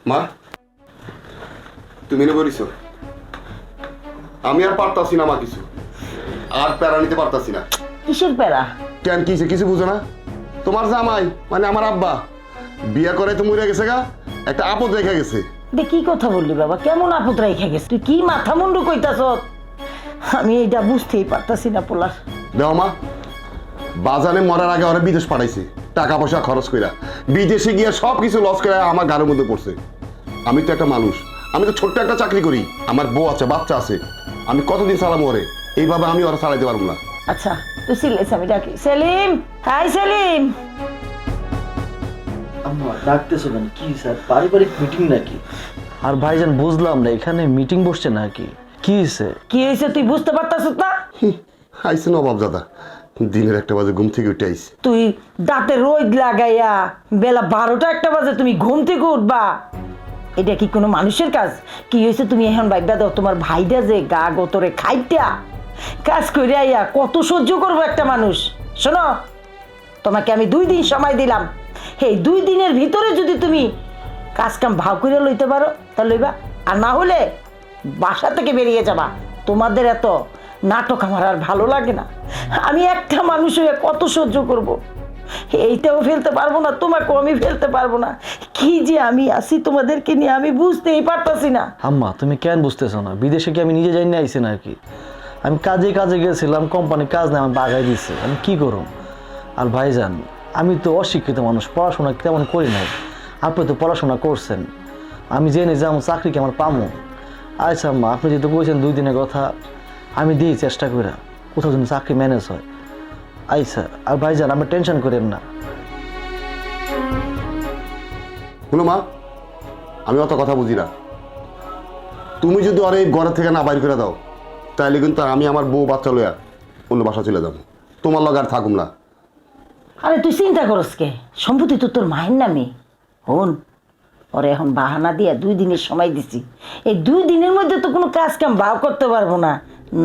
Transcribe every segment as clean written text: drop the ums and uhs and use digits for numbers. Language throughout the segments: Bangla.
মা তুমি এনে বলিস আমি আর পারতাছি না মা, কিছু আর প্যারা নিতে পারতাছি না। কিসের প্যারা? কেন কিসে কিছু বুঝো না? তোমার জামাই মানে আমার আব্বা বিয়া করে তো মরে গেছে গা, একটা আপদ রেখে গেছে। কি কথা বললি বাবা, কেমন আপদ রেখে গেছে? তুই কি মাথা মুন্ডু কইতাছ? আমি এটা বুঝতেই পারতাছি না পোলার। দেও মা, বাজারে মরার আগে ওরা বিদেশ পাঠাইছে টাকা পয়সা খরচ কইরা, বিদেশে গিয়ে সব কিছু লস করে আমার গাড়ির মধ্যে পড়ছে। আমি তো একটা মানুষ, আমি তো ছোট্ট একটা চাকরি করি, আমার বউ আছে বাচ্চা আছে, আমি কতদিন চালাবো ওরে? এইভাবে আমি ওরা চালাইতে পারবো না। আচ্ছা তুই সিলেস, আমি ডাকি সেলিম। হাই সেলিম। আম্মা ডাকতেছো কেন? কি স্যার পারিবারিক মিটিং নাকি? আর ভাইজান বুঝলাম না, এখানে মিটিং বসছে নাকি? কি হয়েছে? কি হয়েছে তুই বুঝতে পারতাছ না? আইসে নবাব দাদা, দিনের 1টা বাজে ঘুম থেকে উঠে আইসি। তুই দাঁতে রোদ লাগাইয়া বেলা 12টা 1টা বাজে তুমি ঘুম থেকে উঠবা? এটা কি কোনো মানুষের কাজ? কি হয়েছে তুমি এখন ভাইবা দাও, তোমার ভাইটা যে গা গতরে খাইটা কাজ করে আইয়া কত সহ্য করবো একটা মানুষ? শোনো, তোমাকে আমি 2 দিন সময় দিলাম, এই 2 দিনের ভিতরে যদি তুমি কাজ কাম ভাগ করে লইতে পারো তাহলে লইবা, আর না হলে বাসা থেকে বেরিয়ে যাবা। তোমাদের এত নাটক আমার আর ভালো লাগে না। আমি একটা মানুষ হয়ে কত সহ্য করব? এইটাও ফেলতে পারবো না, তোমাকেও আমি ফেলতে পারবো না। কি যে আমি আছি তোমাদেরকে নিয়ে, আমি বুঝতেই পারতাছি না। আম্মা তুমি কেন বুঝতেছো না? বিদেশে কি আমি নিজে যাই না আইছি নাকি? আমি কাজে কাজে গেছিলাম, কোম্পানি কাজ না আমি বাগাই দিচ্ছে, আমি কি করব? আর ভাইজান আমি তো অশিক্ষিত মানুষ, পড়াশোনা তেমন করি নাই। আপনি তো পড়াশোনা করছেন, আমি জেনে যে আমার চাকরি কি আমার পামো? আচ্ছা আম্মা, আপনি যেহেতু বলছেন 2 দিনের কথা, আমি দিই চেষ্টা করে কোথাও যেন চাকরি ম্যানেজ হয়। আচ্ছা, আর ভাইজান আপনি টেনশন করেন না। শুনো মা, আমি অত কথা বুঝি না। তুমি যদি ওর এই ঘরের থেকে না বাইর করে দাও তাহলে কিন্তু আমি আমার বউ বাচ্চা লইয়া অন্য বাসা চলে যাবো, তোমার লগে আর থাকুম না। আরে তুই চিন্তা করস কে? সম্পত্তি তো তোর মায়ের নামে। হন, ওরে এখন বাহানা দিয়া 2 দিনের সময় দিছি, এই 2 দিনের মধ্যে তো কোনো কাজ কাম ভাও করতে পারবো না।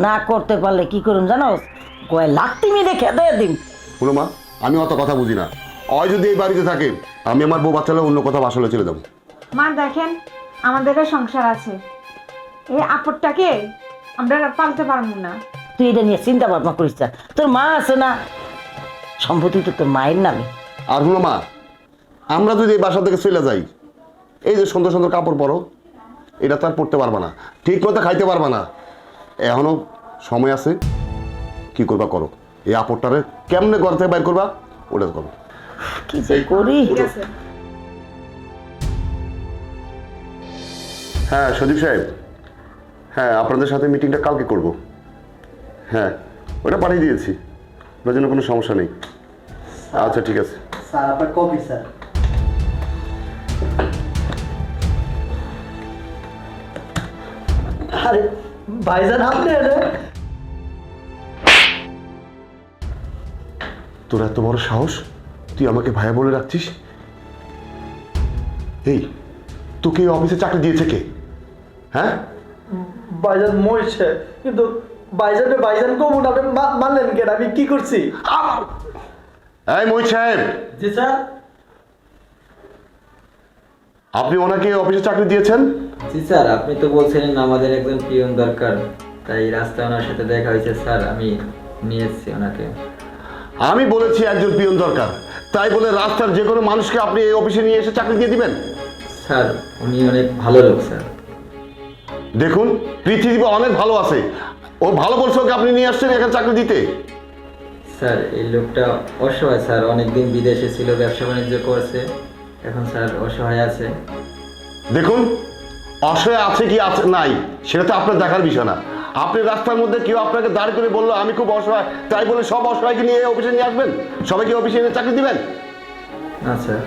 না করতে পারলে কি করুন জানো? কয় লাখতি মেরে খেতে দিন। শুনো মা, আমি অত কথা বুঝি না। ওই যদি এই বাড়িতে থাকে আমি আমার বউ বাচ্চা লইয়া অন্য কোথাও বাসা লইয়া চলে যাবো। মা দেখেন, আমাদেরও সংসার আছে, এই আপদটাকে আমরা পালতে পারবো না। তুই এটা নিয়ে চিন্তা ভাবনা করিস না, তোর মা আছে না, সম্পত্তি তো তোর মায়ের নামে। আর শুনো মা, আমরা যদি এই বাসা থেকে চলে যাই, এই যে সুন্দর সুন্দর কাপড় পরো এটা তো আর পরতে পারবা না, ঠিক মতো খাইতে পারবা না। এখনো সময় আছে, কি করবা করো। এই আপড়টারে কেমনে ঘর থেকে বাইর করবা ওটা করো। কি যে করি। ঠিক আছে। হ্যাঁ সজীব সাহেব, হ্যাঁ আপনাদের সাথে মিটিংটা কালকে করব। হ্যাঁ ওটা পাঠিয়ে দিয়েছি, ওটার জন্য কোনো সমস্যা নেই। আচ্ছা ঠিক আছে। স্যার আপনার কপি স্যার। আরে ভাইজান আপনি তোর এত বড় সাহস, তুই আমাকে ভাইয়া বলে রাখছিস? এই তোকে এই অফিসে চাকরি দিয়েছে কে? হ্যাঁ ভাইজান মরছে, কিন্তু ভাইজানে ভাইজান কমন আপনি মানলেন কেন? আমি কি করছি? এই মহিত সাহেব, জি স্যার। আপনি ওনাকে অফিসে চাকরি দিয়েছেন? জি স্যার, আপনি তো বলছিলেন আমাদের একজন পিয়ন দরকার, তাই রাস্তায় ওনার সাথে দেখা হয়েছে স্যার, আমি নিয়ে এসেছি ওনাকে। আমি বলেছি একজন পিয়ন দরকার, তাই বলে রাস্তার যে কোনো মানুষকে আপনি এই অফিসে নিয়ে এসে চাকরি দিয়ে দিবেন? স্যার উনি অনেক ভালো লোক স্যার। দেখুন পৃথিবীতে অনেক ভালো আছে, ও ভালো বলছে ওকে আপনি নিয়ে আসছেন এখানে চাকরি দিতে? স্যার এই লোকটা অসহায় স্যার, অনেকদিন বিদেশে ছিল, ব্যবসা বাণিজ্য করছে, এখন স্যার অসহায় আছে। দেখুন অসহায় আছে কি আছে নাই সেটা তো আপনার দেখার বিষয় না। আপনি রাস্তার মধ্যে কেউ আপনাকে দাঁড় করে বললো আমি খুব অসহায়, তাই বলে সব অসহায়কে নিয়ে অফিসে নিয়ে আসবেন? সবাইকে অফিসে এনে চাকরি দিবেন? না স্যার।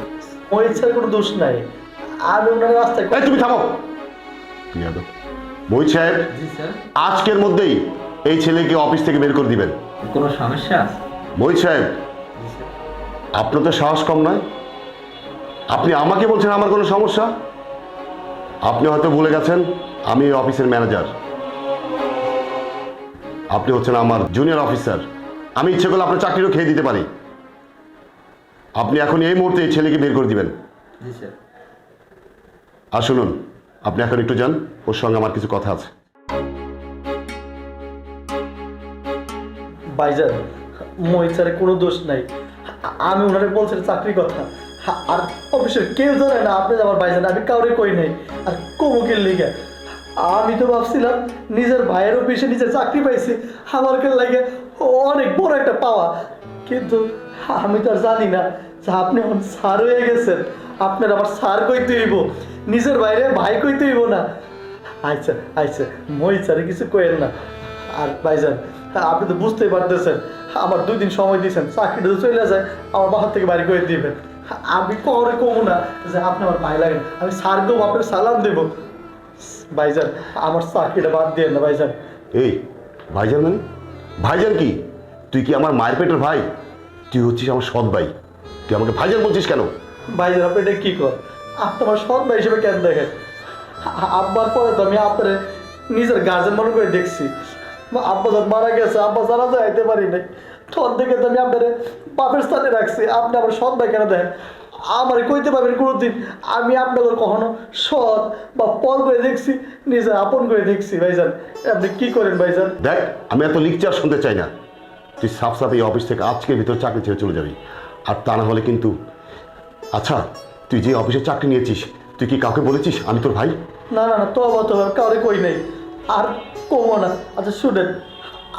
মহিত স্যার কোনো দোষ নাই, আমি ওনার রাস্তায়। এই তুমি থামো মহিত সাহেব, জি স্যার। আজকের মধ্যেই এই ছেলেকে অফিস থেকে বের করে দিবেন। কোনো সমস্যা? মহিত সাহেব, জি স্যার। আপনার তো সাহস কম নয়, আপনি আমাকে বলছেন আমার কোনো সমস্যা? আপনি হয়তো ভুলে গেছেন আমি এই অফিসের ম্যানেজার, আপনি হচ্ছেন আমার জুনিয়র অফিসার। আমি ইচ্ছে করলে আপনার চাকরিও খেয়ে দিতে পারি। আপনি এখন এই মুহূর্তে এই ছেলেকে বের করে দিবেন। জি স্যার। আর শুনুন, আপনি এখন একটু যান, ওর সঙ্গে আমার কিছু কথা আছে। ভাইজান, মোহিত স্যারের কোনো দোষ নাই। আমি ওনারে বলছি চাকরির কথা, আর অবশ্যই কেউ জানে না আপনি আমার ভাইজান, আমি কাউরে কই নাই। আর কমুকের লিগে আমি তো ভাবছিলাম নিজের ভাইয়ের অফিসে নিজের চাকরি পাইছি, আমার কাছে লাগে অনেক বড় একটা পাওয়া। কিন্তু আমি তো আর জানি না যে আপনি এখন স্যার হয়ে গেছেন। আপনার আবার স্যার কইতে হইব, নিজের বাইরে ভাই কইতে হইব না। আচ্ছা আচ্ছা, মোহিত স্যারে কিছু কইেন না। আর ভাইজান, আপনি তো বুঝতেই পারতেছেন, আমার 2 দিন সময় দিয়েছেন, চাকরিটা তো চলে যায়, আমার বাহার থেকে বাড়ি করে দিবেন। আমি পরে কমু না যে আপনি আমার ভাই লাগেন, আমি স্যারকেও আপনার সালাম দেবো। ভাইজান, আমার চাকরিটা বাদ দিয়ে না ভাইজান। এই ভাইজান মানে? ভাইজান কি? তুই কি আমার মায়ের পেটের ভাই? তুই হচ্ছিস আমার সৎ ভাই, তুই আমাকে ভাইজান বলছিস কেন? ভাইজান, আপনি এটা কী কর? আপনি আমার সৎ ভাই হিসেবে কেন দেখেন? আব্বার পরে তো আমি আপনার নিজের গার্জেন মনে করে দেখছি। আব্বা যখন মারা গেছে, আব্বা জানা যাইতে পারি নাই, তখন থেকে তো আমি আপনার বাপের স্থানে রাখছি। আপনি আমার সৎ ভাই কেন দেখেন? আমার কইতে পারবেন কোনোদিন আমি আপনাদের কখনো সৎ বা পর করে দেখছি, নিজে আপন করে দেখছি? ভাইজান, আপনি কি করেন ভাইজান? দেখ, আমি এত লিকচার শুনতে চাই না। তুই সাফ সাফ এই অফিস থেকে আজকের ভিতর চাকরি ছেড়ে চলে যাবি, আর তা না হলে কিন্তু। আচ্ছা, তুই যে অফিসে চাকরি নিয়েছিস, তুই কি কাউকে বলেছিস আমি তোর ভাই? না না না, তো কাউরে কই নাই, আর কমো না। আচ্ছা শুনেন,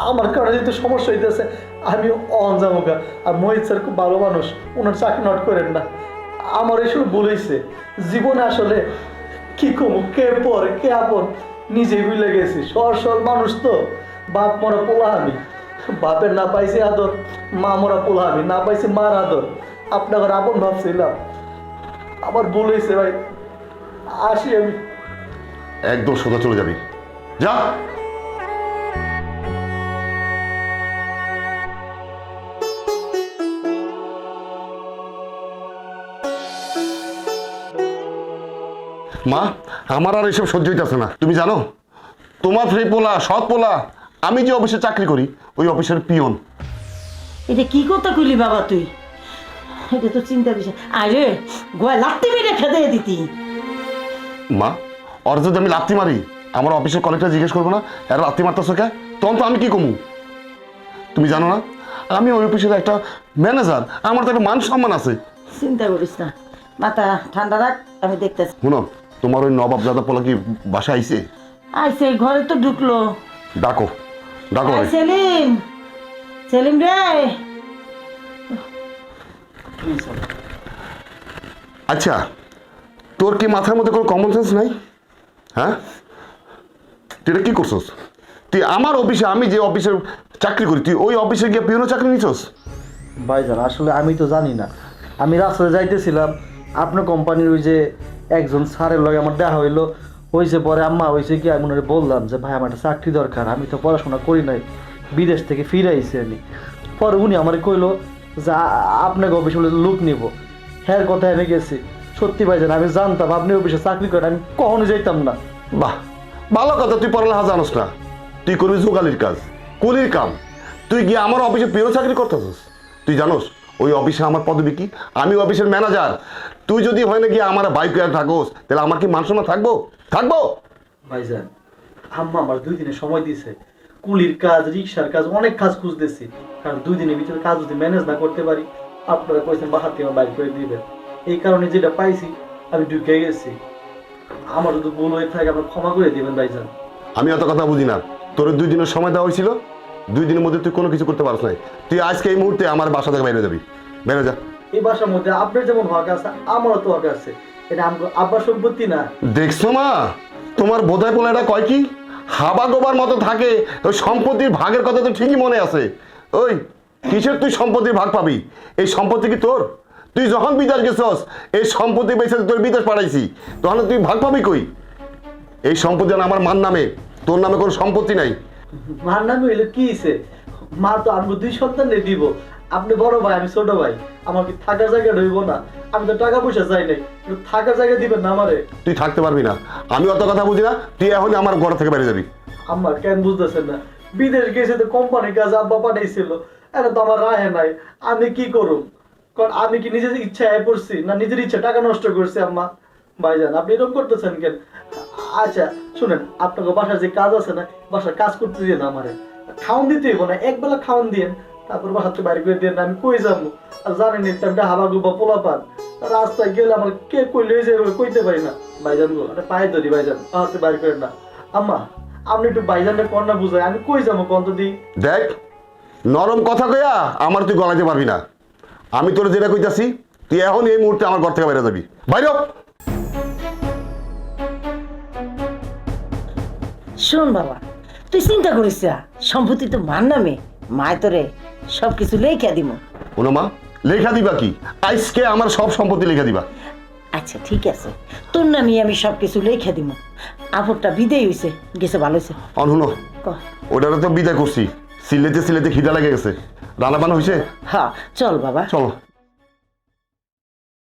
আমার কারণে যেহেতু সমস্যা হইতেছে, আমি অনজামুকা। আর মোহিত স্যার খুব ভালো মানুষ, ওনার চাকরি নট করেন না। আমার এসব বলেছে জীবনে আসলে কি কমু, কে পর কে আপন নিজেই ভুলে গেছি। সর মানুষ তো, বাপ মরা পোলা আমি, বাপের না পাইছি আদর, মা মরা পোলা আমি, না পাইছি মার আদর। আপনার আপন ভাবছিলাম, আমার ভুল হয়েছে ভাই। আসি আমি। একদম সোজা চলে যাবি, যা। মা, আমার আর এসব সহ্য হইতেছে না। তুমি জানো, তোমার ফ্রি পোলা, সৎ পোলা, আমি যে অফিসে চাকরি করি ওই অফিসের পিয়ন। এটা কি কথা কইলি বাবা তুই? এটা তো চিন্তা বিষয়। আরে গোয়া লাত্তি মেরে খেতে দিতি। মা, ওর যদি আমি লাত্তি মারি, আমার অফিসের কলেজটা জিজ্ঞেস করবো না এরা লাত্তি মারতেছো কে? তখন তো আমি কি কমু? তুমি জানো না আমি ওই অফিসের একটা ম্যানেজার, আমার তো একটা মান সম্মান আছে। চিন্তা করিস না, মাথা ঠান্ডা রাখ, আমি দেখতেছি। শুনো, তোমার ওই নবাব দাদা পোলা কি বাসা আইছে? আইসে, ঘরে তো ঢুকলো। ডাকো ডাকো আয় ওরে। সেলিম, সেলিম রে। আচ্ছা, তোর কি মাথার মধ্যে কোনো কমন সেন্স নাই? হ্যাঁ, তুই এটা কি করছস? তুই আমার অফিসে, আমি যে অফিসে চাকরি করি, তুই ওই অফিসে গিয়ে পিওনো চাকরি নিছস? ভাইজান, আসলে আমি তো জানি না। আমি রাস্তায় যাইতেছিলাম, আপনার কোম্পানির ওই যে একজন স্যারের লগে আমার দেখা হইলো। হয়েছে পরে আম্মা হয়েছে কি, আমি ওনারে বললাম যে ভাই আমার একটা চাকরি দরকার, আমি তো পড়াশোনা করি নাই, বিদেশ থেকে ফিরে আইছি আমি। পরে উনি আমার কইলো যে আপনাকে অফিসে লোক নিব। হ্যাঁ, কথা হেরে গেছি। সত্যি ভাইজান, আমি জানতাম আপনি অফিসে চাকরি করেন, আমি কখনো যাইতাম না। বাহ, ভালো কথা। তুই পড়ালেখা জানোস না, তুই করবি জোগালির কাজ, কুলির কাম। তুই গিয়ে আমার অফিসে পিওনো চাকরি করতেছিস? তুই জানোস ওই অফিসে আমার পদবি কি? আমি অফিসের ম্যানেজার। তুই যদি হয় না গিয়ে আমার বাইক থাকোস, তাহলে আমার কি মান সম্মান থাকবো? থাকবো? ভাইজান, আম্মা আমার 2 দিনের সময় দিয়েছে, কুলির কাজ, রিক্সার কাজ, অনেক কাজ খুঁজতেছি। কারণ 2 দিনের ভিতরে কাজ যদি ম্যানেজ না করতে পারি, আপনারা কইছেন বাহার থেকে বাইর করে দিবেন। এই কারণে যেটা পাইছি আমি ঢুকে গেছি। আমার যদি ভুল হয়ে থাকে আপনার ক্ষমা করে দিবেন ভাইজান। আমি অত কথা বুঝি না। তোর 2 দিনের সময় দেওয়া হয়েছিল, 2 দিনের মধ্যে তুই কোনো কিছু করতে পারছ নাই। তুই আজকে এই মুহূর্তে আমার বাসা থেকে বাইরে যাবি, বেরো যা। এই বাসার মধ্যে আপনার যেমন হক আছে, আমারও তো হক আছে। এটা আমার আব্বার সম্পত্তি না। দেখছো মা, তোমার বোধহয় বলে এটা কয় কি হাবা গোবার মতো থাকে। ওই সম্পত্তির ভাগের কথা তো ঠিকই মনে আছে। ওই কিসের তুই সম্পত্তির ভাগ পাবি? এই সম্পত্তি কি তোর? তুই যখন বিদেশ গেছস, এই সম্পত্তি বেঁচে তোর বিদেশ পাঠাইছি, তখন তুই ভাগ পাবি কই? এই সম্পত্তি আমার মার নামে, তোর নামে কোনো সম্পত্তি নাই। মার নামে হইলে কি হয়েছে? মা তো আমি 2 সন্তান দিব। আপনি বড় ভাই, আমি ছোট ভাই, আমার কি থাকার জায়গা রইব না? আমি তো টাকা পয়সা চাই নাই, থাকার জায়গা দিবেন না আমারে? তুই থাকতে পারবি না, আমি অত কথা বুঝি না। তুই এখন আমার ঘর থেকে বেরিয়ে যাবি। আমার কেন বুঝতেছেন না? বিদেশ গেছে তো কোম্পানির কাজ আব্বা পাঠাইছিল, এটা তো আমার রাহে নাই। আমি কি করুম? কারণ আমি কি নিজের ইচ্ছায় পড়ছি, না নিজের ইচ্ছা টাকা নষ্ট করছি? আম্মা ভাইজান আপনি এরকম করতেছেন কেন? আচ্ছা শুনেন, আপনাকে বাসার যে কাজ আছে না, বাসার কাজ করতে দিয়ে না আমারে খাওন দিতে হইব না, একবেলা খাওন দিয়ে তারপর বাসাতে বাইরে করে দিয়ে আমি কই যাবো? আর জানেন টাইমটা হাবা গুবা পোলা পান, রাস্তায় গেলে আমার কে কই লয়ে যাবে কইতে পারি না। ভাইজান গো আরে পায়ে ধরি ভাইজান, হাতে বাইরে করেন না। আম্মা আপনি একটু ভাইজানটা কন্যা বুঝাই, আমি কই যাবো কন্ত দিই? দেখ, নরম কথা কইয়া আমার তুই গলাইতে পারবি না। আমি তোর যেটা কইতাছি, তুই এখন এই মুহূর্তে আমার ঘর থেকে বাইরে যাবি। বাইরে হ। শোন বাবা, তুই চিন্তা করিস না, সম্পত্তি তো মার নামে, মায় তোরে সব কিছু লেখা দিব। ওনো মা, লেখা দিবা কি? আজকে আমার সব সম্পত্তি লেখা দিবা। আচ্ছা ঠিক আছে, তোর নামে আমি সব কিছু লেখা দিব। আপরটা বিদেয় হইছে, গেছে ভালো হয়েছে। অনহুনো, ক ওটারে তো বিদায় করছি, সিলেতে সিলেতে খিদা লেগে গেছে। রান্না বান্না হয়েছে? হ্যাঁ চল বাবা। চলো।